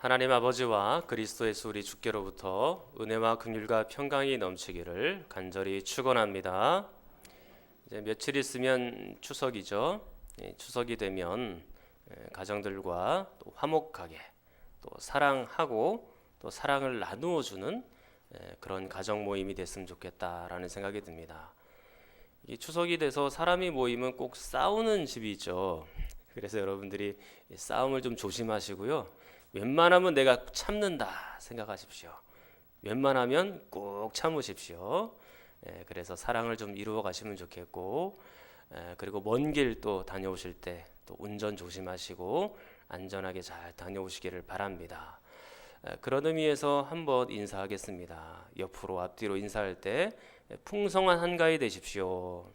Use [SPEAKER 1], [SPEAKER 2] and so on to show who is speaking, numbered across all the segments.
[SPEAKER 1] 하나님 아버지와 그리스도 예수 우리 주께로부터 은혜와 긍휼과 평강이 넘치기를 간절히 축원합니다. 이제 며칠 있으면 추석이죠. 추석이 되면 가정들과 또 화목하게 또 사랑하고 또 사랑을 나누어 주는 그런 가정 모임이 됐으면 좋겠다라는 생각이 듭니다. 이 추석이 돼서 사람이 모이면 꼭 싸우는 집이죠. 그래서 여러분들이 싸움을 좀 조심하시고요. 웬만하면 내가 참는다 생각하십시오. 웬만하면 꼭 참으십시오. 그래서 사랑을 좀 이루어 가시면 좋겠고, 그리고 먼 길 또 다녀오실 때 또 운전 조심하시고 안전하게 잘 다녀오시기를 바랍니다. 그런 의미에서 한번 인사하겠습니다. 옆으로 앞뒤로 인사할 때 풍성한 한가위 되십시오.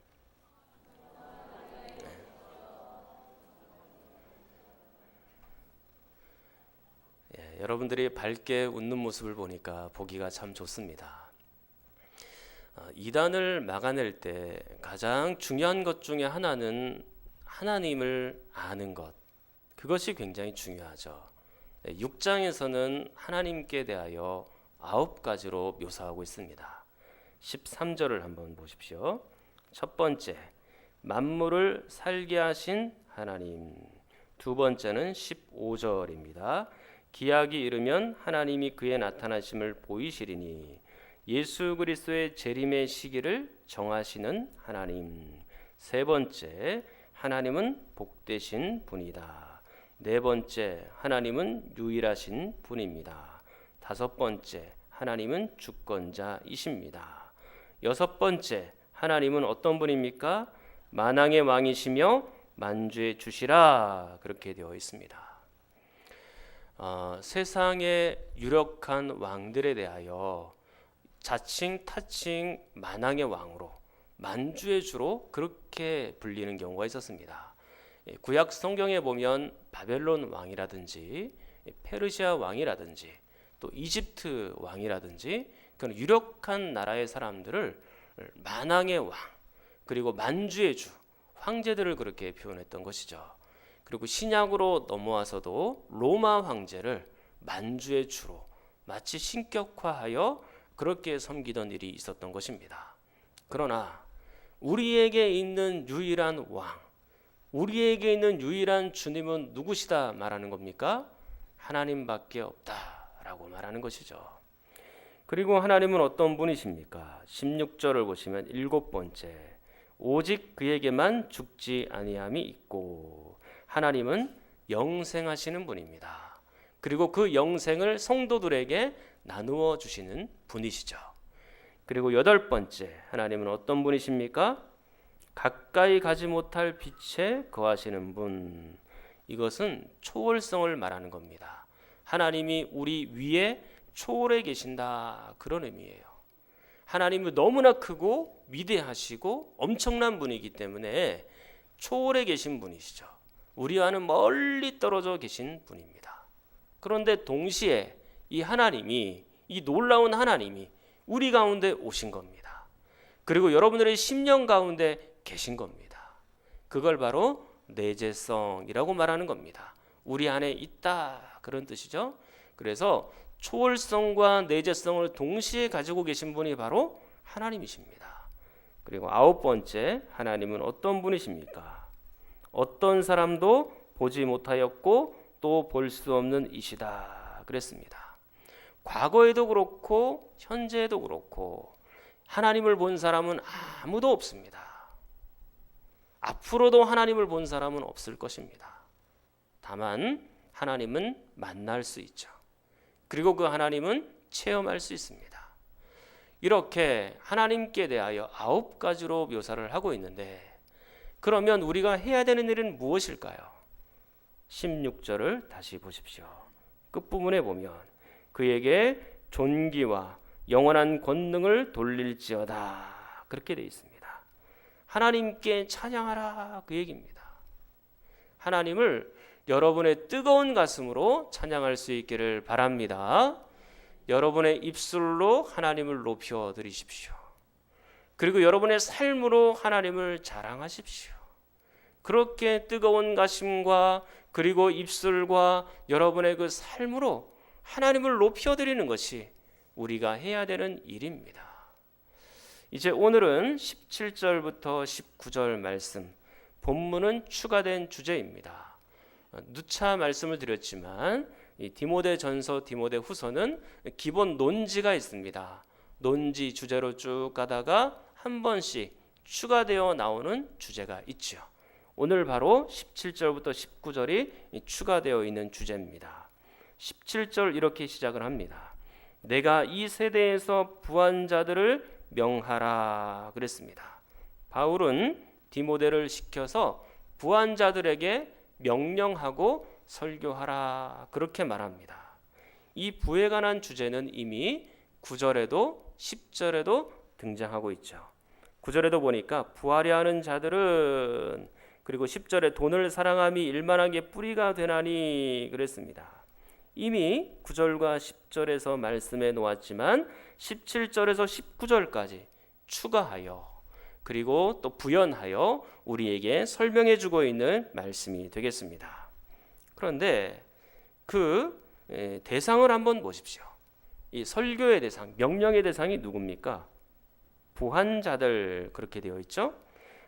[SPEAKER 1] 여러분들이 밝게 웃는 모습을 보니까 보기가 참 좋습니다. 이단을 막아낼 때 가장 중요한 것 중에 하나는 하나님을 아는 것. 그것이 굉장히 중요하죠. 6장에서는 하나님께 대하여 9가지로 묘사하고 있습니다. 13절을 한번 보십시오. 첫 번째, 만물을 살게 하신 하나님. 두 번째는 15절입니다. 기약이 이르면 하나님이 그의 나타나심을 보이시리니 예수 그리스도의 재림의 시기를 정하시는 하나님. 세 번째, 하나님은 복되신 분이다. 네 번째, 하나님은 유일하신 분입니다. 다섯 번째, 하나님은 주권자이십니다. 여섯 번째, 하나님은 어떤 분입니까? 만왕의 왕이시며 만주의 주시라, 그렇게 되어 있습니다. 세상의 유력한 왕들에 대하여 자칭 타칭 만왕의 왕으로 만주의 주로 그렇게 불리는 경우가 있었습니다. 구약 성경에 보면 바벨론 왕이라든지 페르시아 왕이라든지 또 이집트 왕이라든지 그런 유력한 나라의 사람들을 만왕의 왕 그리고 만주의 주 황제들을 그렇게 표현했던 것이죠. 그리고 신약으로 넘어와서도 로마 황제를 만주의 주로 마치 신격화하여 그렇게 섬기던 일이 있었던 것입니다. 그러나 우리에게 있는 유일한 왕, 우리에게 있는 유일한 주님은 누구시다 말하는 겁니까? 하나님밖에 없다라고 말하는 것이죠. 그리고 하나님은 어떤 분이십니까? 16절을 보시면 일곱 번째, 오직 그에게만 죽지 아니함이 있고 하나님은 영생하시는 분입니다. 그리고 그 영생을 성도들에게 나누어 주시는 분이시죠. 그리고 여덟 번째, 하나님은 어떤 분이십니까? 가까이 가지 못할 빛에 거하시는 분. 이것은 초월성을 말하는 겁니다. 하나님이 우리 위에 초월해 계신다, 그런 의미예요. 하나님은 너무나 크고 위대하시고 엄청난 분이기 때문에 초월해 계신 분이시죠. 우리와는 멀리 떨어져 계신 분입니다. 그런데 동시에 이 하나님이, 이 놀라운 하나님이 우리 가운데 오신 겁니다. 그리고 여러분들의 심령 가운데 계신 겁니다. 그걸 바로 내재성이라고 말하는 겁니다. 우리 안에 있다, 그런 뜻이죠. 그래서 초월성과 내재성을 동시에 가지고 계신 분이 바로 하나님이십니다. 그리고 아홉 번째, 하나님은 어떤 분이십니까? 어떤 사람도 보지 못하였고 또 볼 수 없는 이시다 그랬습니다. 과거에도 그렇고 현재에도 그렇고 하나님을 본 사람은 아무도 없습니다. 앞으로도 하나님을 본 사람은 없을 것입니다. 다만 하나님은 만날 수 있죠. 그리고 그 하나님은 체험할 수 있습니다. 이렇게 하나님께 대하여 9가지로 묘사를 하고 있는데, 그러면 우리가 해야 되는 일은 무엇일까요? 16절을 다시 보십시오. 끝부분에 보면 그에게 존귀와 영원한 권능을 돌릴지어다, 그렇게 되어 있습니다. 하나님께 찬양하라, 그 얘기입니다. 하나님을 여러분의 뜨거운 가슴으로 찬양할 수 있기를 바랍니다. 여러분의 입술로 하나님을 높여 드리십시오. 그리고 여러분의 삶으로 하나님을 자랑하십시오. 그렇게 뜨거운 가심과 그리고 입술과 여러분의 그 삶으로 하나님을 높여드리는 것이 우리가 해야 되는 일입니다. 이제 오늘은 17절부터 19절 말씀, 본문은 추가된 주제입니다. 누차 말씀을 드렸지만 이 디모데전서, 디모데후서는 기본 논지가 있습니다. 논지 주제로 쭉 가다가 한 번씩 추가되어 나오는 주제가 있죠. 오늘 바로 17절부터 19절이 추가되어 있는 주제입니다. 17절 이렇게 시작을 합니다. 내가 이 세대에서 부한 자들을 명하라 그랬습니다. 바울은 디모데를 시켜서 부한 자들에게 명령하고 설교하라 그렇게 말합니다. 이 부에 관한 주제는 이미 9절에도 10절에도 등장하고 있죠. 9절에도 보니까 부하려 하는 자들은, 그리고 10절에 돈을 사랑함이 일만하게 뿌리가 되나니 그랬습니다. 이미 9절과 10절에서 말씀해 놓았지만 17절에서 19절까지 추가하여 그리고 또 부연하여 우리에게 설명해 주고 있는 말씀이 되겠습니다. 그런데 그 대상을 한번 보십시오. 이 설교의 대상, 명령의 대상이 누굽니까? 부한 자들 그렇게 되어 있죠.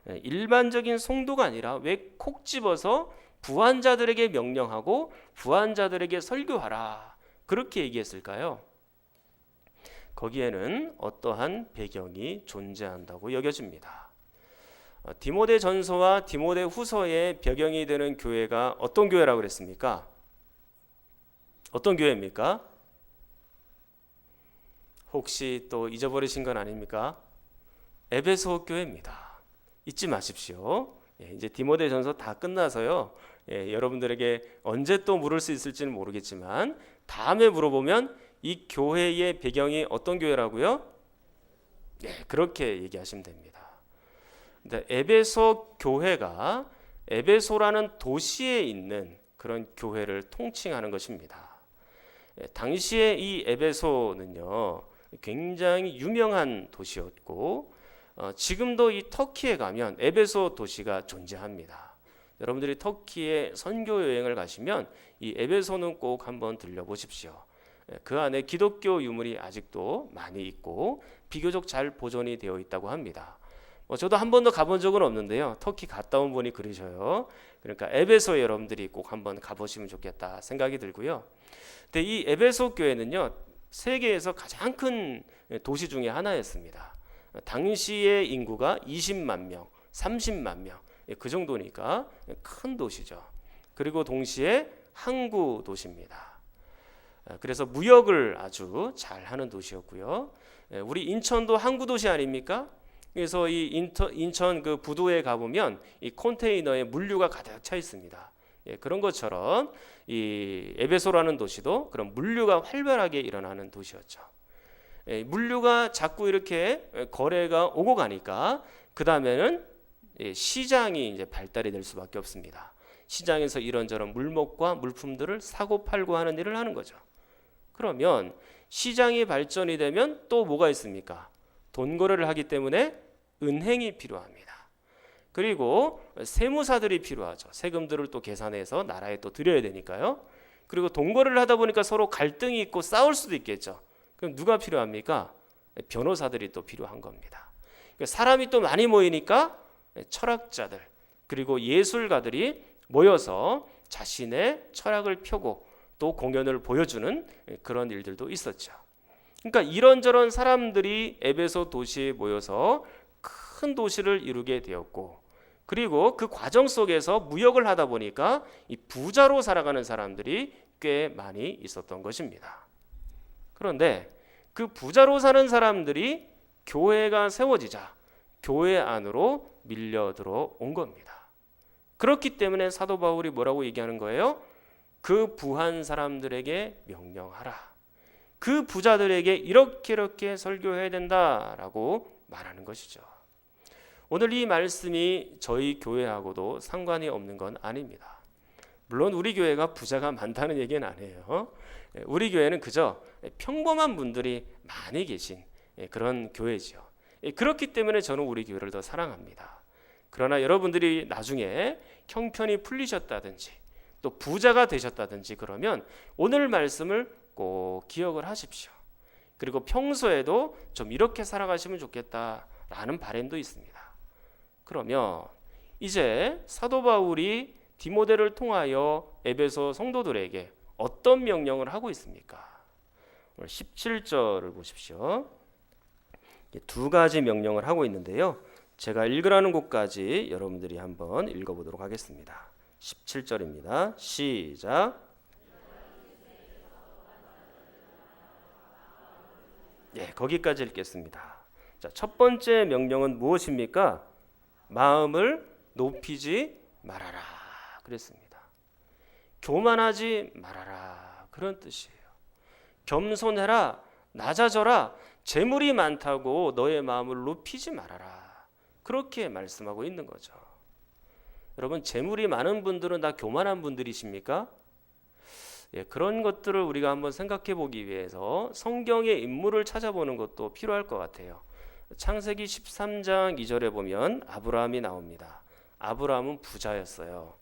[SPEAKER 1] 일반적인 성도가 아니라 왜 콕 집어서 부한 자들에게 명령하고 부한 자들에게 설교하라 그렇게 얘기했을까요? 거기에는 어떠한 배경이 존재한다고 여겨집니다. 디모데전서와 디모데후서의 배경이 되는 교회가 어떤 교회라고 그랬습니까? 어떤 교회입니까? 혹시 또 잊어버리신 건 아닙니까? 에베소 교회입니다. 잊지 마십시오. 이제 디모데전서 다 끝나서요. 여러분들에게 언제 또 물을 수 있을지는 모르겠지만 다음에 물어보면 이 교회의 배경이 어떤 교회라고요? 그렇게 얘기하시면 됩니다. 근데 에베소 교회가 에베소라는 도시에 있는 그런 교회를 통칭하는 것입니다. 당시에 이 에베소는요 굉장히 유명한 도시였고 지금도 이 터키에 가면 에베소 도시가 존재합니다. 여러분들이 터키에 선교 여행을 가시면 이 에베소는 꼭 한번 들려보십시오. 그 안에 기독교 유물이 아직도 많이 있고 비교적 잘 보존이 되어 있다고 합니다. 저도 한 번도 가본 적은 없는데요. 터키 갔다 온 분이 그러셔요. 그러니까 에베소에 여러분들이 꼭 한번 가보시면 좋겠다 생각이 들고요. 근데 이 에베소 교회는요 세계에서 가장 큰 도시 중에 하나였습니다. 당시의 인구가 20만 명, 30만 명 그 정도니까 큰 도시죠. 그리고 동시에 항구 도시입니다. 그래서 무역을 아주 잘하는 도시였고요. 우리 인천도 항구 도시 아닙니까? 그래서 이 인천 그 부두에 가보면 이 컨테이너에 물류가 가득 차 있습니다. 그런 것처럼 이 에베소라는 도시도 그런 물류가 활발하게 일어나는 도시였죠. 물류가 자꾸 이렇게 거래가 오고 가니까 그 다음에는 시장이 이제 발달이 될 수밖에 없습니다. 시장에서 이런저런 물목과 물품들을 사고 팔고 하는 일을 하는 거죠. 그러면 시장이 발전이 되면 또 뭐가 있습니까? 돈 거래를 하기 때문에 은행이 필요합니다. 그리고 세무사들이 필요하죠. 세금들을 또 계산해서 나라에 또 드려야 되니까요. 그리고 돈 거래를 하다 보니까 서로 갈등이 있고 싸울 수도 있겠죠. 그럼 누가 필요합니까? 변호사들이 또 필요한 겁니다. 사람이 또 많이 모이니까 철학자들 그리고 예술가들이 모여서 자신의 철학을 펴고 또 공연을 보여주는 그런 일들도 있었죠. 그러니까 이런저런 사람들이 에베소 도시에 모여서 큰 도시를 이루게 되었고, 그리고 그 과정 속에서 무역을 하다 보니까 이 부자로 살아가는 사람들이 꽤 많이 있었던 것입니다. 그런데 그 부자로 사는 사람들이 교회가 세워지자 교회 안으로 밀려 들어온 겁니다. 그렇기 때문에 사도 바울이 뭐라고 얘기하는 거예요? 그 부한 사람들에게 명령하라. 그 부자들에게 이렇게 설교해야 된다라고 말하는 것이죠. 오늘 이 말씀이 저희 교회하고도 상관이 없는 건 아닙니다. 물론 우리 교회가 부자가 많다는 얘기는 아니에요. 우리 교회는 그저 평범한 분들이 많이 계신 그런 교회죠. 그렇기 때문에 저는 우리 교회를 더 사랑합니다. 그러나 여러분들이 나중에 형편이 풀리셨다든지 또 부자가 되셨다든지 그러면 오늘 말씀을 꼭 기억을 하십시오. 그리고 평소에도 좀 이렇게 살아가시면 좋겠다라는 바람도 있습니다. 그러면 이제 사도 바울이 디모데를 통하여 에베소 성도들에게 어떤 명령을 하고 있습니까? 오늘 17절을 보십시오. 두 가지 명령을 하고 있는데요. 제가 읽으라는 곳까지 여러분들이 한번 읽어보도록 하겠습니다. 17절입니다. 시작. 거기까지 읽겠습니다. 자, 첫 번째 명령은 무엇입니까? 마음을 높이지 말아라 그랬습니다. 교만하지 말아라 그런 뜻이에요. 겸손해라, 낮아져라, 재물이 많다고 너의 마음을 높이지 말아라 그렇게 말씀하고 있는 거죠. 여러분, 재물이 많은 분들은 다 교만한 분들이십니까? 그런 것들을 우리가 한번 생각해 보기 위해서 성경의 인물을 찾아보는 것도 필요할 것 같아요. 창세기 13장 2절에 보면 아브라함이 나옵니다. 아브라함은 부자였어요.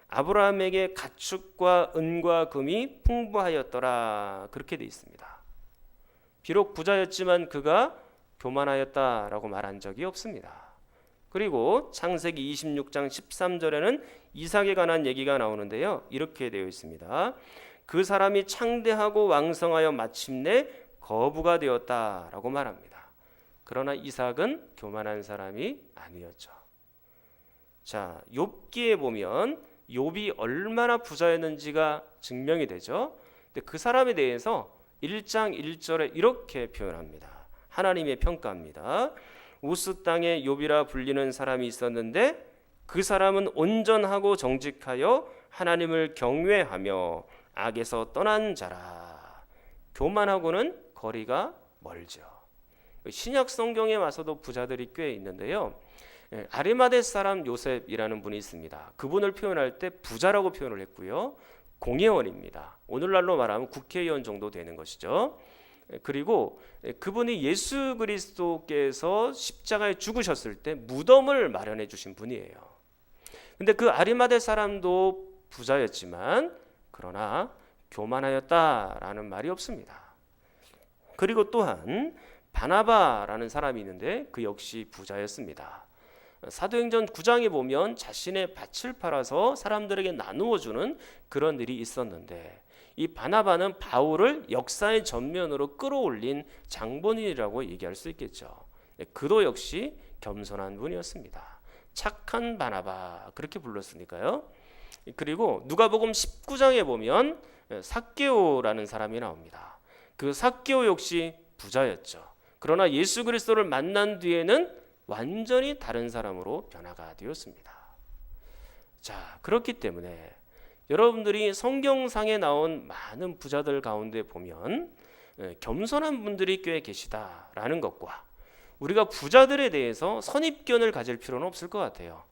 [SPEAKER 1] 아브라함에게 가축과 은과 금이 풍부하였더라 그렇게 돼 있습니다. 비록 부자였지만 그가 교만하였다라고 말한 적이 없습니다. 그리고 창세기 26장 13절에는 이삭에 관한 얘기가 나오는데요. 이렇게 되어 있습니다. 그 사람이 창대하고 왕성하여 마침내 거부가 되었다라고 말합니다. 그러나 이삭은 교만한 사람이 아니었죠. 자, 욥기에 보면 욥이 얼마나 부자였는지가 증명이 되죠. 근데 그 사람에 대해서 1장 1절에 이렇게 표현합니다. 하나님의 평가입니다. 우스 땅에 욥이라 불리는 사람이 있었는데 그 사람은 온전하고 정직하여 하나님을 경외하며 악에서 떠난 자라. 교만하고는 거리가 멀죠. 신약 성경에 와서도 부자들이 꽤 있는데요. 아리마대 사람 요셉이라는 분이 있습니다. 그분을 표현할 때 부자라고 표현을 했고요. 공회원입니다. 오늘날로 말하면 국회의원 정도 되는 것이죠. 그리고 그분이 예수 그리스도께서 십자가에 죽으셨을 때 무덤을 마련해 주신 분이에요. 근데 그 아리마대 사람도 부자였지만 그러나 교만하였다라는 말이 없습니다. 그리고 또한 바나바라는 사람이 있는데 그 역시 부자였습니다. 사도행전 9장에 보면 자신의 밭을 팔아서 사람들에게 나누어 주는 그런 일이 있었는데 이 바나바는 바울을 역사의 전면으로 끌어올린 장본인이라고 얘기할 수 있겠죠. 그도 역시 겸손한 분이었습니다. 착한 바나바 그렇게 불렀으니까요. 그리고 누가복음 19장에 보면 삭개오라는 사람이 나옵니다. 그 삭개오 역시 부자였죠. 그러나 예수 그리스도를 만난 뒤에는 완전히 다른 사람으로 변화가 되었습니다. 자, 그렇기 때문에 여러분들이 성경상에 나온 많은 부자들 가운데 보면 겸손한 분들이 꽤 계시다라는 것과 우리가 부자들에 대해서 선입견을 가질 필요는 없을 것 같아요.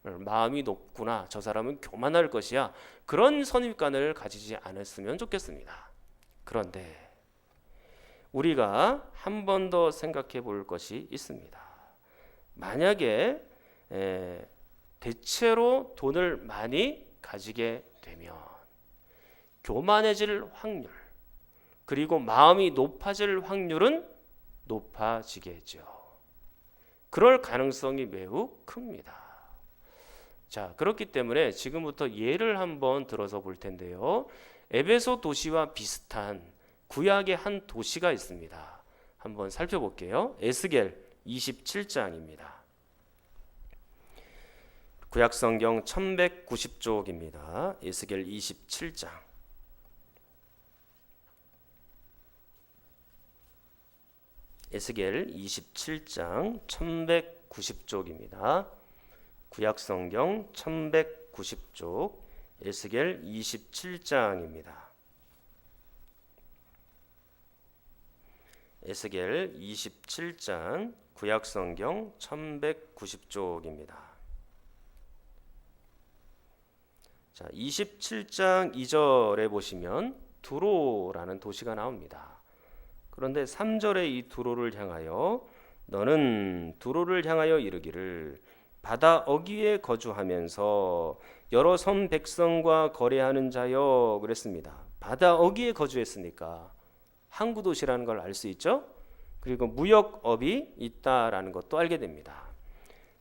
[SPEAKER 1] 마음이 높구나, 저 사람은 교만할 것이야, 그런 선입관을 가지지 않았으면 좋겠습니다. 그런데 우리가 한 번 더 생각해 볼 것이 있습니다. 만약에 대체로 돈을 많이 가지게 되면 교만해질 확률 그리고 마음이 높아질 확률은 높아지겠죠. 그럴 가능성이 매우 큽니다. 자, 그렇기 때문에 지금부터 예를 한번 들어서 볼 텐데요. 에베소 도시와 비슷한 구약의 한 도시가 있습니다. 한번 살펴볼게요. 에스겔 27장입니다. 구약성경 1190쪽입니다. 에스겔 27장. 에스겔 27장 1190쪽입니다. 구약성경 1190쪽 에스겔 27장입니다. 에스겔 27장 구약성경 1190쪽입니다. 자, 27장 2절에 보시면 두로라는 도시가 나옵니다. 그런데 3절에 이 두로를 향하여 너는 두로를 향하여 이르기를 바다 어귀에 거주하면서 여러 섬 백성과 거래하는 자여 그랬습니다. 바다 어귀에 거주했으니까 항구 도시라는 걸 알 수 있죠. 그리고 무역업이 있다라는 것도 알게 됩니다.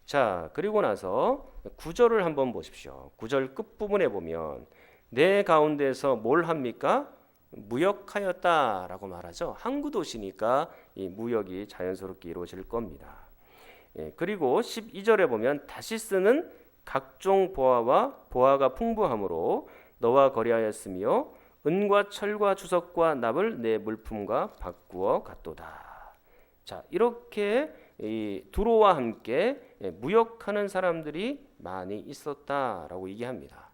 [SPEAKER 1] 자, 그리고 나서 9절을 한번 보십시오. 9절 끝부분에 보면 내 가운데서 뭘 합니까? 무역하였다라고 말하죠. 항구 도시니까 이 무역이 자연스럽게 이루어질 겁니다. 그리고 12절에 보면 다시스는 각종 보화가 풍부함으로 너와 거래하였으며 은과 철과 주석과 납을 내 물품과 바꾸어 갔도다. 자, 이렇게 이 두로와 함께 무역하는 사람들이 많이 있었다라고 얘기합니다.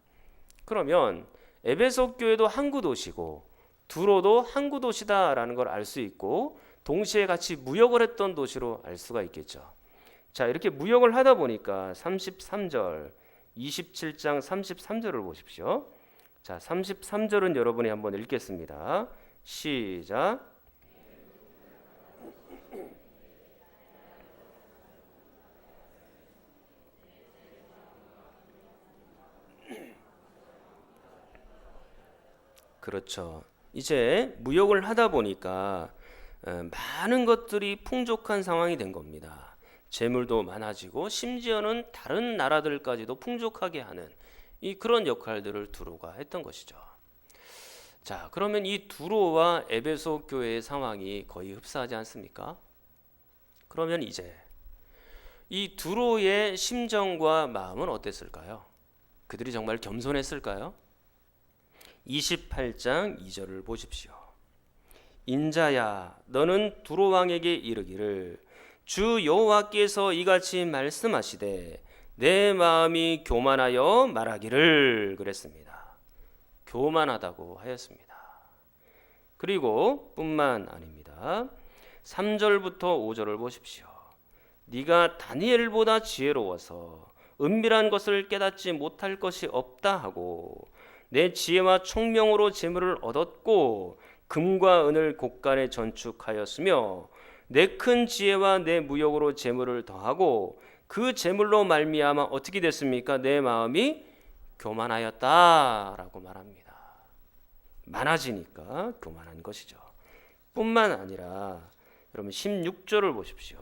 [SPEAKER 1] 그러면 에베소 교회도 항구 도시고 두로도 항구 도시다라는 걸 알 수 있고 동시에 같이 무역을 했던 도시로 알 수가 있겠죠. 자, 이렇게 무역을 하다 보니까 33절, 27장 33절을 보십시오. 자, 33절은 여러분이 한번 읽겠습니다. 시작. 그렇죠. 이제 무역을 하다 보니까 많은 것들이 풍족한 상황이 된 겁니다. 재물도 많아지고 심지어는 다른 나라들까지도 풍족하게 하는 이 그런 역할들을 두로가 했던 것이죠. 자, 그러면 이 두로와 에베소 교회의 상황이 거의 흡사하지 않습니까? 그러면 이제 이 두로의 심정과 마음은 어땠을까요? 그들이 정말 겸손했을까요? 28장 2절을 보십시오. 인자야, 너는 두로 왕에게 이르기를 주 여호와께서 이같이 말씀하시되 내 마음이 교만하여 말하기를 그랬습니다. 교만하다고 하였습니다. 그리고 뿐만 아닙니다. 3절부터 5절을 보십시오. 네가 다니엘보다 지혜로워서 은밀한 것을 깨닫지 못할 것이 없다 하고 내 지혜와 총명으로 재물을 얻었고 금과 은을 곳간에 전축하였으며 내 큰 지혜와 내 무역으로 재물을 더하고 그 재물로 말미암아 어떻게 됐습니까? 내 마음이 교만하였다라고 말합니다. 많아지니까 교만한 것이죠. 뿐만 아니라 여러분 16절을 보십시오.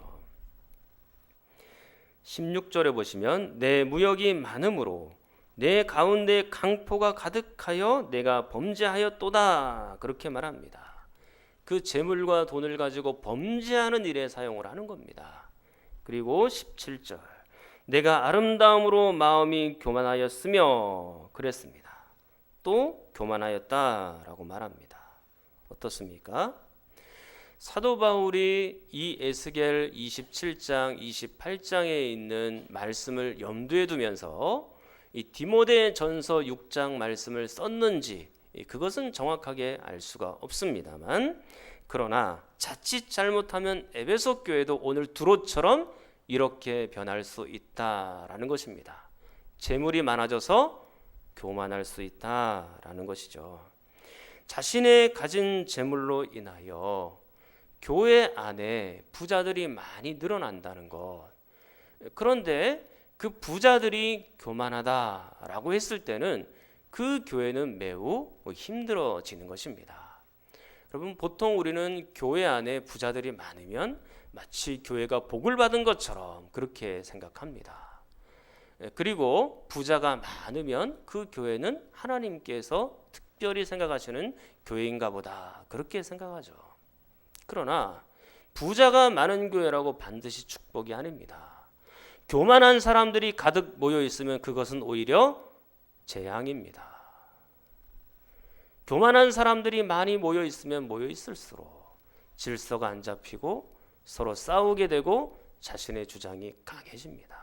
[SPEAKER 1] 16절에 보시면 내 무역이 많음으로 내 가운데 강포가 가득하여 내가 범죄하였도다 그렇게 말합니다. 그 재물과 돈을 가지고 범죄하는 일에 사용을 하는 겁니다. 그리고 17절 내가 아름다움으로 마음이 교만하였으며 그랬습니다. 또 교만하였다라고 말합니다. 어떻습니까? 사도 바울이 이 에스겔 27장 28장에 있는 말씀을 염두에 두면서 이 디모데 전서 6장 말씀을 썼는지 그것은 정확하게 알 수가 없습니다만 그러나 자칫 잘못하면 에베소 교회도 오늘 두로처럼 이렇게 변할 수 있다라는 것입니다. 재물이 많아져서 교만할 수 있다라는 것이죠. 자신의 가진 재물로 인하여 교회 안에 부자들이 많이 늘어난다는 것. 그런데 그 부자들이 교만하다라고 했을 때는 그 교회는 매우 힘들어지는 것입니다. 여러분, 보통 우리는 교회 안에 부자들이 많으면 마치 교회가 복을 받은 것처럼 그렇게 생각합니다. 그리고 부자가 많으면 그 교회는 하나님께서 특별히 생각하시는 교회인가 보다 그렇게 생각하죠. 그러나 부자가 많은 교회라고 반드시 축복이 아닙니다. 교만한 사람들이 가득 모여 있으면 그것은 오히려 재앙입니다. 교만한 사람들이 많이 모여 있으면 모여 있을수록 질서가 안 잡히고 서로 싸우게 되고 자신의 주장이 강해집니다.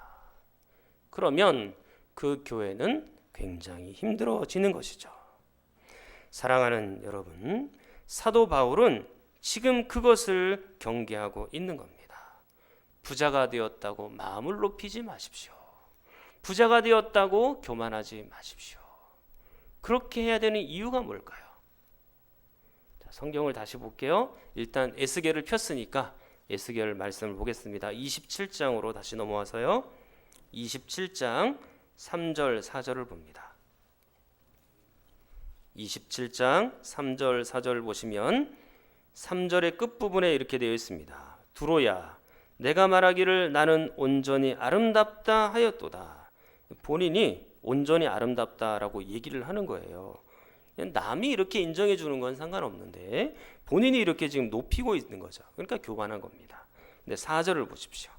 [SPEAKER 1] 그러면 그 교회는 굉장히 힘들어지는 것이죠. 사랑하는 여러분, 사도 바울은 지금 그것을 경계하고 있는 겁니다. 부자가 되었다고 마음을 높이지 마십시오. 부자가 되었다고 교만하지 마십시오. 그렇게 해야 되는 이유가 뭘까요? 자, 성경을 다시 볼게요. 일단 에스겔을 폈으니까 에스겔 말씀을 보겠습니다. 27장으로 다시 넘어와서요. 27장 3절 4절을 봅니다. 27장 3절 4절 보시면 3절의 끝부분에 이렇게 되어 있습니다. 두로야 내가 말하기를 나는 온전히 아름답다 하였도다. 본인이 온전히 아름답다라고 얘기를 하는 거예요. 남이 이렇게 인정해 주는 건 상관없는데 본인이 이렇게 지금 높이고 있는 거죠. 그러니까 교만한 겁니다. 근데 4절을 보십시오.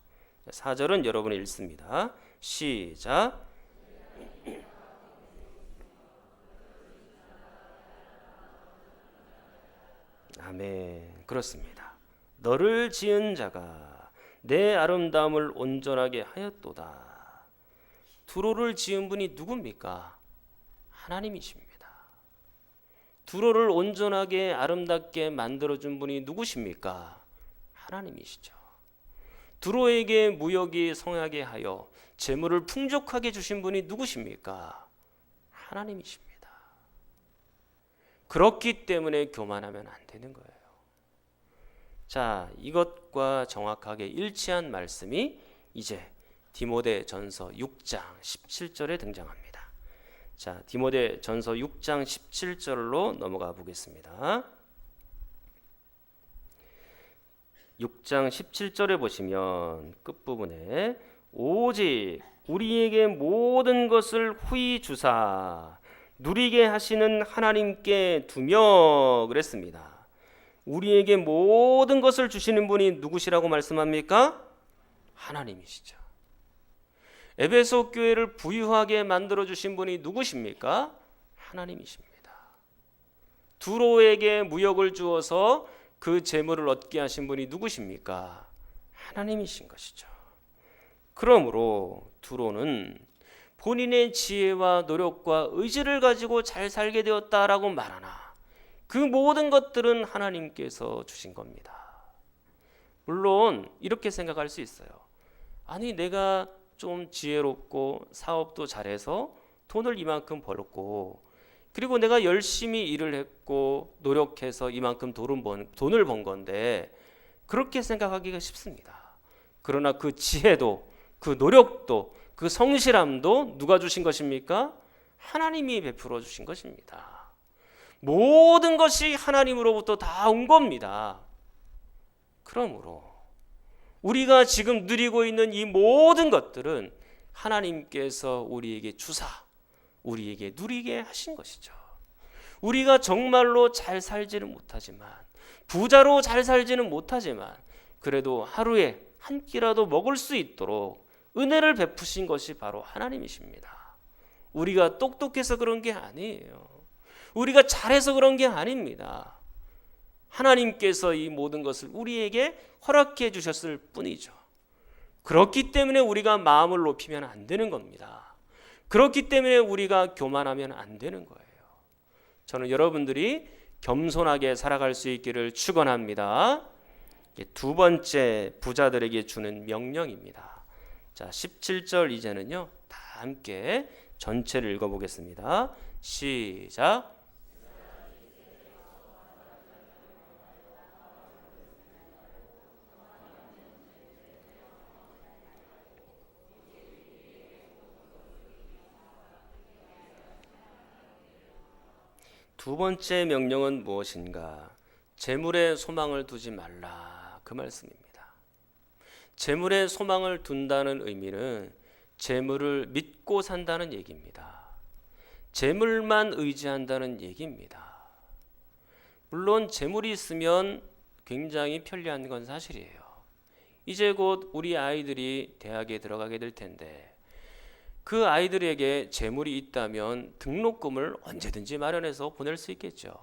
[SPEAKER 1] 4절은 여러분이 읽습니다. 시작. 아멘. 그렇습니다. 너를 지은 자가 내 아름다움을 온전하게 하였도다. 두로를 지은 분이 누굽니까? 하나님이십니다. 두로를 온전하게 아름답게 만들어준 분이 누구십니까? 하나님이시죠. 두로에게 무역이 성하게 하여 재물을 풍족하게 주신 분이 누구십니까? 하나님이십니다. 그렇기 때문에 교만하면 안 되는 거예요. 자, 이것과 정확하게 일치한 말씀이 이제 디모데전서 6장 17절에 등장합니다. 자, 디모데전서 6장 17절로 넘어가 보겠습니다. 6장 17절에 보시면 끝부분에 오직 우리에게 모든 것을 후히 주사 누리게 하시는 하나님께 두며 그랬습니다. 우리에게 모든 것을 주시는 분이 누구시라고 말씀합니까? 하나님이시죠. 에베소 교회를 부유하게 만들어 주신 분이 누구십니까? 하나님이십니다. 두로에게 무역을 주어서 그 재물을 얻게 하신 분이 누구십니까? 하나님이신 것이죠. 그러므로 두로는 본인의 지혜와 노력과 의지를 가지고 잘 살게 되었다라고 말하나 그 모든 것들은 하나님께서 주신 겁니다. 물론 이렇게 생각할 수 있어요. 아니 내가 좀 지혜롭고 사업도 잘해서 돈을 이만큼 벌었고 그리고 내가 열심히 일을 했고 노력해서 이만큼 돈을 번 건데 그렇게 생각하기가 쉽습니다. 그러나 그 지혜도 그 노력도 그 성실함도 누가 주신 것입니까? 하나님이 베풀어 주신 것입니다. 모든 것이 하나님으로부터 다 온 겁니다. 그러므로 우리가 지금 누리고 있는 이 모든 것들은 하나님께서 우리에게 주사 우리에게 누리게 하신 것이죠. 우리가 정말로 잘 살지는 못하지만 부자로 잘 살지는 못하지만 그래도 하루에 한 끼라도 먹을 수 있도록 은혜를 베푸신 것이 바로 하나님이십니다. 우리가 똑똑해서 그런 게 아니에요. 우리가 잘해서 그런 게 아닙니다. 하나님께서 이 모든 것을 우리에게 허락해 주셨을 뿐이죠. 그렇기 때문에 우리가 마음을 높이면 안 되는 겁니다. 그렇기 때문에 우리가 교만하면 안 되는 거예요. 저는 여러분들이 겸손하게 살아갈 수 있기를 축원합니다. 두 번째 부자들에게 주는 명령입니다. 자, 17절 이제는요. 다 함께 전체를 읽어보겠습니다. 시작. 두 번째 명령은 무엇인가? 재물에 소망을 두지 말라. 그 말씀입니다. 재물에 소망을 둔다는 의미는 재물을 믿고 산다는 얘기입니다. 재물만 의지한다는 얘기입니다. 물론 재물이 있으면 굉장히 편리한 건 사실이에요. 이제 곧 우리 아이들이 대학에 들어가게 될 텐데 그 아이들에게 재물이 있다면 등록금을 언제든지 마련해서 보낼 수 있겠죠.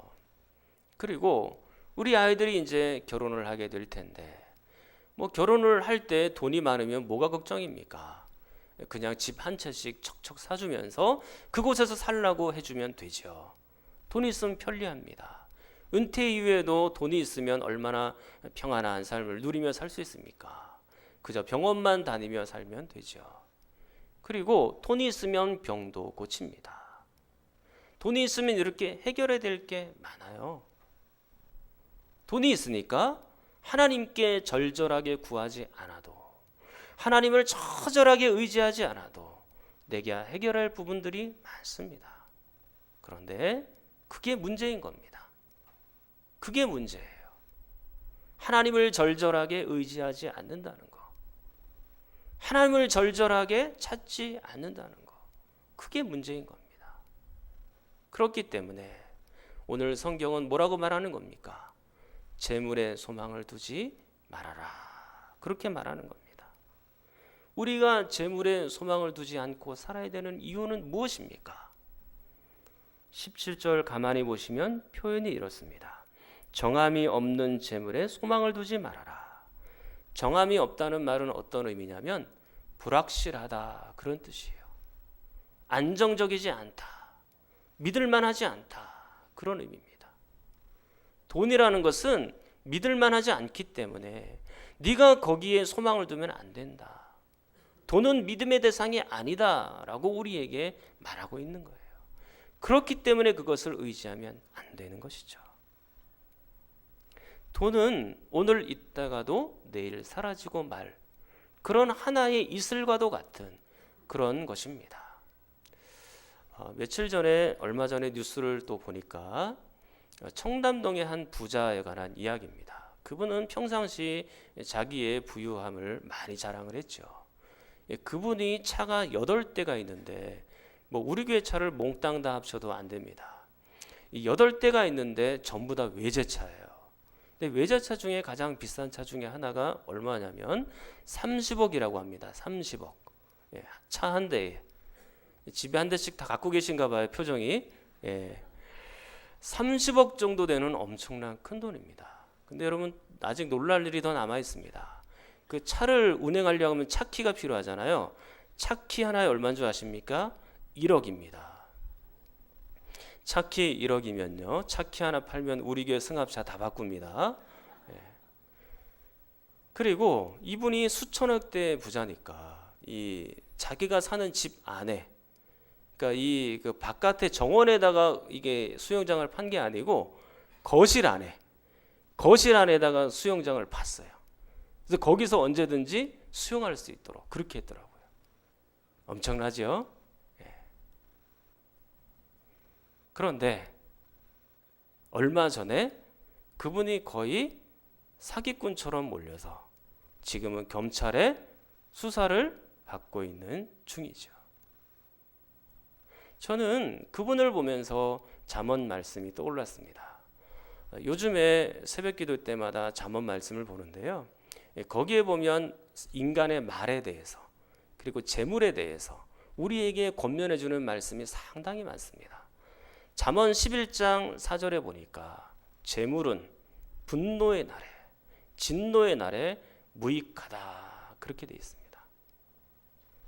[SPEAKER 1] 그리고 우리 아이들이 이제 결혼을 하게 될 텐데 뭐 결혼을 할 때 돈이 많으면 뭐가 걱정입니까? 그냥 집 한 채씩 척척 사주면서 그곳에서 살라고 해주면 되죠. 돈이 있으면 편리합니다. 은퇴 이후에도 돈이 있으면 얼마나 평안한 삶을 누리며 살 수 있습니까? 그저 병원만 다니며 살면 되죠. 그리고 돈이 있으면 병도 고칩니다. 돈이 있으면 이렇게 해결해야 될 게 많아요. 돈이 있으니까 하나님께 절절하게 구하지 않아도 하나님을 처절하게 의지하지 않아도 내게 해결할 부분들이 많습니다. 그런데 그게 문제인 겁니다. 그게 문제예요. 하나님을 절절하게 의지하지 않는다는 거. 하나님을 절절하게 찾지 않는다는 거. 그게 문제인 겁니다. 그렇기 때문에 오늘 성경은 뭐라고 말하는 겁니까? 재물에 소망을 두지 말아라. 그렇게 말하는 겁니다. 우리가 재물에 소망을 두지 않고 살아야 되는 이유는 무엇입니까? 17절 가만히 보시면 표현이 이렇습니다. 정함이 없는 재물에 소망을 두지 말아라. 정함이 없다는 말은 어떤 의미냐면 불확실하다 그런 뜻이에요. 안정적이지 않다. 믿을만하지 않다. 그런 의미입니다. 돈이라는 것은 믿을만하지 않기 때문에 네가 거기에 소망을 두면 안 된다. 돈은 믿음의 대상이 아니다라고 우리에게 말하고 있는 거예요. 그렇기 때문에 그것을 의지하면 안 되는 것이죠. 돈은 오늘 있다가도 내일 사라지고 말 그런 하나의 이슬과도 같은 그런 것입니다. 며칠 전에 얼마 전에 뉴스를 또 보니까 청담동의 한 부자에 관한 이야기입니다. 그분은 평상시 자기의 부유함을 많이 자랑을 했죠. 그분이 차가 8대가 있는데 우리 교회 차를 몽땅 다 합쳐도 안 됩니다. 이 8대가 있는데 전부 다 외제차예요. 근데 외제차 중에 가장 비싼 차 중에 하나가 얼마냐면 30억이라고 합니다. 30억. 차 한 대에. 집에 한 대씩 다 갖고 계신가 봐요. 표정이. 30억 정도 되는 엄청난 큰 돈입니다. 근데 여러분 아직 놀랄 일이 더 남아 있습니다. 그 차를 운행하려고 하면 차키가 필요하잖아요. 차키 하나에 얼마인 줄 아십니까? 1억입니다. 차키 1억이면요. 차키 하나 팔면 우리 교회 승합차 다 바꿉니다. 그리고 이분이 수천억대 부자니까 이 자기가 사는 집 안에 그러니까 이 그 바깥에 정원에다가 이게 수영장을 판 게 아니고 거실 안에다가 수영장을 팠어요. 그래서 거기서 언제든지 수영할 수 있도록 그렇게 했더라고요. 엄청나죠? 그런데 얼마 전에 그분이 거의 사기꾼처럼 몰려서 지금은 경찰의 수사를 받고 있는 중이죠. 저는 그분을 보면서 잠언 말씀이 떠올랐습니다. 요즘에 새벽기도 때마다 잠언 말씀을 보는데요. 거기에 보면 인간의 말에 대해서 그리고 재물에 대해서 우리에게 권면해 주는 말씀이 상당히 많습니다. 잠언 11장 4절에 보니까 재물은 분노의 날에 진노의 날에 무익하다 그렇게 되어 있습니다.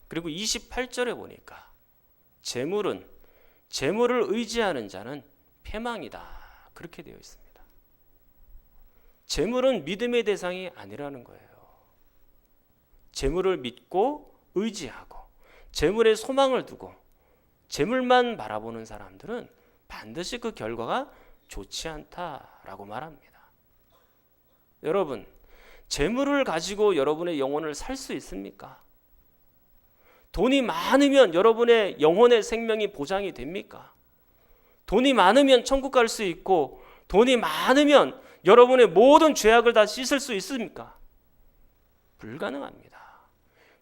[SPEAKER 1] 그리고 28절에 보니까 재물을 의지하는 자는 패망이다 그렇게 되어 있습니다. 재물은 믿음의 대상이 아니라는 거예요. 재물을 믿고 의지하고 재물에 소망을 두고 재물만 바라보는 사람들은 반드시 그 결과가 좋지 않다라고 말합니다. 여러분, 재물을 가지고 여러분의 영혼을 살 수 있습니까? 돈이 많으면 여러분의 영혼의 생명이 보장이 됩니까? 돈이 많으면 천국 갈 수 있고 돈이 많으면 여러분의 모든 죄악을 다 씻을 수 있습니까? 불가능합니다.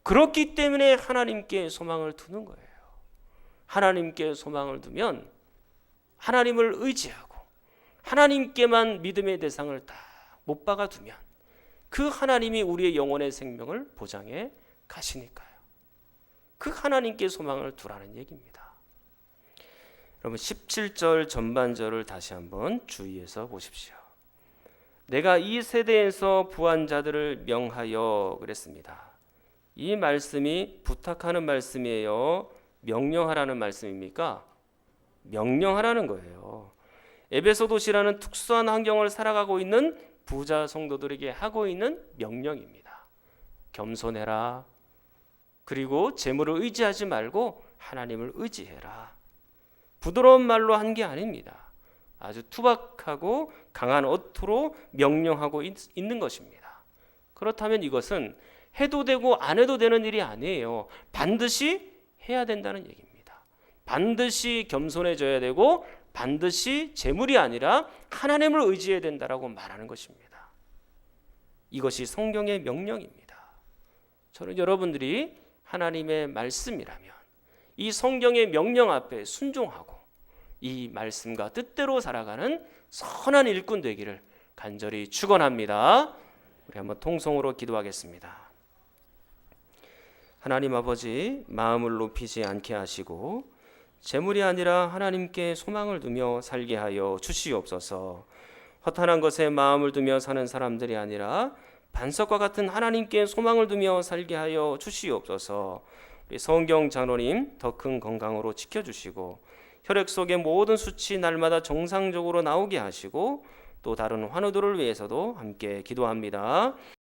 [SPEAKER 1] 그렇기 때문에 하나님께 소망을 두는 거예요. 하나님께 소망을 두면 하나님을 의지하고 하나님께만 믿음의 대상을 다 못 박아 두면 그 하나님이 우리의 영혼의 생명을 보장해 가시니까요. 그 하나님께 소망을 두라는 얘기입니다. 여러분 17절 전반절을 다시 한번 주의해서 보십시오. 내가 이 세대에서 부한 자들을 명하여 그랬습니다. 이 말씀이 부탁하는 말씀이에요? 명령하라는 말씀입니까? 명령하라는 거예요. 에베소 도시라는 특수한 환경을 살아가고 있는 부자 성도들에게 하고 있는 명령입니다. 겸손해라. 그리고 재물을 의지하지 말고 하나님을 의지해라. 부드러운 말로 한 게 아닙니다. 아주 투박하고 강한 어투로 명령하고 있는 것입니다. 그렇다면 이것은 해도 되고 안 해도 되는 일이 아니에요. 반드시 해야 된다는 얘기입니다. 반드시 겸손해져야 되고 반드시 재물이 아니라 하나님을 의지해야 된다라고 말하는 것입니다. 이것이 성경의 명령입니다. 저는 여러분들이 하나님의 말씀이라면 이 성경의 명령 앞에 순종하고 이 말씀과 뜻대로 살아가는 선한 일꾼 되기를 간절히 축원합니다. 우리 한번 통성으로 기도하겠습니다. 하나님 아버지, 마음을 높이지 않게 하시고 재물이 아니라 하나님께 소망을 두며 살게 하여 주시옵소서. 허탄한 것에 마음을 두며 사는 사람들이 아니라 반석과 같은 하나님께 소망을 두며 살게 하여 주시옵소서. 우리 성경 장로님 더 큰 건강으로 지켜주시고 혈액 속의 모든 수치 날마다 정상적으로 나오게 하시고 또 다른 환우들을 위해서도 함께 기도합니다.